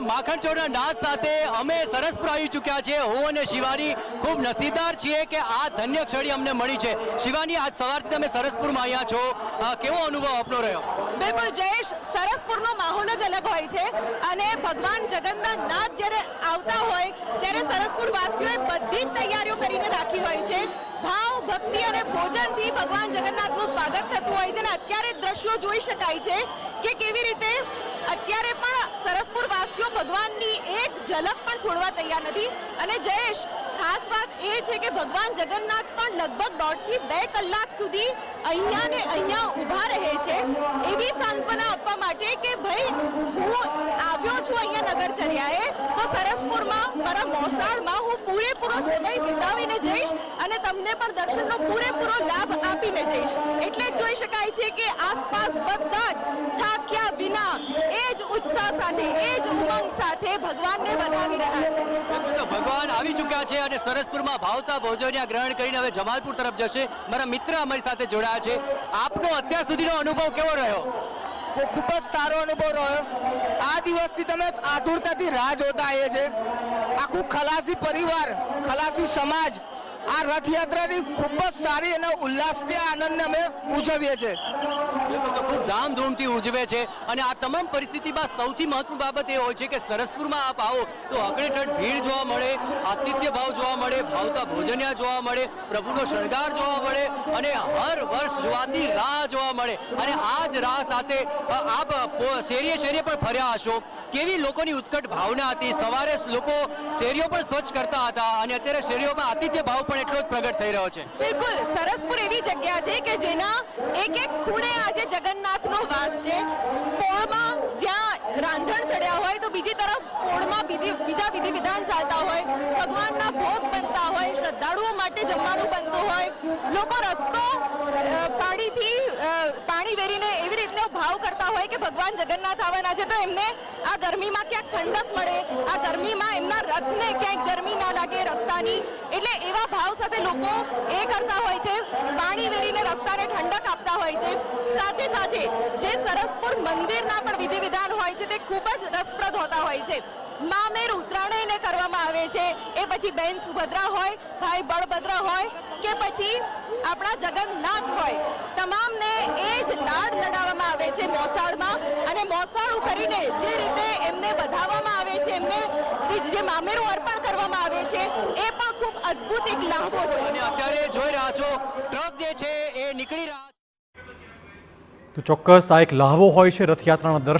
માખણ ચોરના નાદ સાથે અમે સરસપુર આવી ચૂક્યા છે। હું અને શિવાની ખૂબ નસીબદાર છીએ કે આ ધન્ય ક્ષણી અમને મળી છે। શિવાની, આજ સવારથી તમે સરસપુરમાં આવ્યા છો, કેવો અનુભવ આપનો રહ્યો? બિલકુલ જયેશ, સરસપુરનો માહોલ જ અલગ હોય છે અને ભગવાન જગન્નાથ જ્યારે આવતા હોય ત્યારે સરસપુર વાસીઓએ બધી જ તૈયારીઓ કરીને રાખી હોય છે। ભાવ, ભક્તિ અને ભોજનથી ભગવાન જગન્નાથનું સ્વાગત થતું હોય છે અને અત્યારે દ્રશ્યો જોઈ શકાય છે કે કેવી રીતે અત્યારે પણ સરસપુર વાસીઓ ભગવાનની એક ઝલક પણ છોડવા તૈયાર નથી। અને જયેશ, ખાસ વાત એ છે કે ભગવાન જગન્નાથ પણ લગભગ 1.5 થી 2 કલાક સુધી અહીંયા ને અહીંયા ઊભા રહે છે એવી સાંત્વના આપવા માટે કે ભાઈ હું આવ્યો છું અહીંયા નગરચર્યાએ તો સરસપુરમાં મારા મોસાળમાં હું પૂરેપૂરો સમય વિતાવીને જઈશ અને તમને પણ દર્શનનો પૂરેપૂરો લાભ આપીને જઈશ। એટલે જ જોઈ શકાય છે કે આસપાસ બધા જ થાક્યા વિના એ જ ઉત્સાહ સાથે, એ જ ઉમંગ સાથે ભગવાનને વધાવી રહ્યા છે। તો ભગવાન આવી ચૂક્યા છે અને સરસપુરમાં ભાવતા ભોજનિયા ગ્રહણ કરીને હવે જમાલપુર તરફ જશે। મારા મિત્ર અમારી સાથે જોડાયા છે। આપનો અત્યાર સુધીનો અનુભવ કેવો રહ્યો? ખૂબ જ સારો અનુભવ રહ્યો। આ દિવસથી તમે આતુરતાથી રાહ જોતા આવીએ છે। આખું ખલાસી પરિવાર, ખલાસી સમાજ આ રથયાત્રાની ખૂબ જ સારી અને ઉલ્લાસથી આનંદને અમે ઉજવીએ છીએ। તો ખૂબ ધામધૂમથી ઉજવે છે અને આ તમામ પરિસ્થિતિમાં સૌથી મહત્વની બાબત એ હોય છે કે સરસપુરમાં આપ આવો તો અકળેઠઠ ભીડ જોવા મળે, આતિથ્ય ભાવ જોવા મળે, ભાવતા ભોજનિયા જોવા મળે, પ્રભુનો શણગાર જોવા મળે અને હર વર્ષ જોવાતી રાહ જોવા મળે। અને આ જ રાહ સાથે આપ શેરીએ શેરીએ પણ ફર્યા હશો। કેવી લોકોની ઉત્કટ ભાવના હતી? સવારે લોકો શેરીઓ પણ સ્વચ્છ કરતા હતા અને અત્યારે શેરીઓમાં આતિથ્ય ભાવ પણ એટલો જ પ્રગટ થઈ રહ્યો છે। બિલકુલ, સરસપુર એવી જગ્યા છે કે જેના એક એક ખૂણે આજે જગન્નાથનો વાસ છે। પોળમાં જ્યાં રાંધણ ચડ્યા હોય તો બીજી તરફ પોળમાં બીજા વિધિ વિધાન ચાલતા હોય, ભગવાનના ભોગ બનતા હોય, શ્રદ્ધાળુઓ માટે જમવાનું બનતું હોય, લોકો રસ્તો પાણી વેરીને એવી રીતે ભાવ કરતા હોય કે ભગવાન જગન્નાથ આવવાના છે તો એમને આ ગરમીમાં ક્યાંક ઠંડક મળે, આ ગરમીમાં એમના રથને ક્યાંક ગરમી ના લાગે રસ્તાની, એટલે એવા ભાવ સાથે લોકો એ કરતા હોય છે, પાણી વેરીને રસ્તાને ઠંડક આપતા હોય છે। સાથે સાથે જે સરસપુર મંદિરના પણ વિધિ વિધાન હોય છે તે ખૂબ જ રસપ્રદ હોતા હોય છે। મામેરું ત્રણેયને કરવામાં આવે છે, એ પછી બહેન સુભદ્રા હોય, ભાઈ બળભદ્ર હોય કે પછી આપણા જગન્નાથ હોય, તમામને એ જ નાદ નડાવવામાં આવે છે મોસાળમાં અને મોસાળું કરીને જે રીતે એમને વધાવવામાં આવે છે, એમને જે મામેરું અર્પણ કરવામાં આવે છે એ પણ ખૂબ અદ્ભુત એક લાહવો છે। અને અત્યારે જોઈ રહ્યા છો ટ્રક જે છે એ નીકળી રહ્યા તો ચોક્કસ આ એક લહાવો હોય છે રથયાત્રાના દર્શન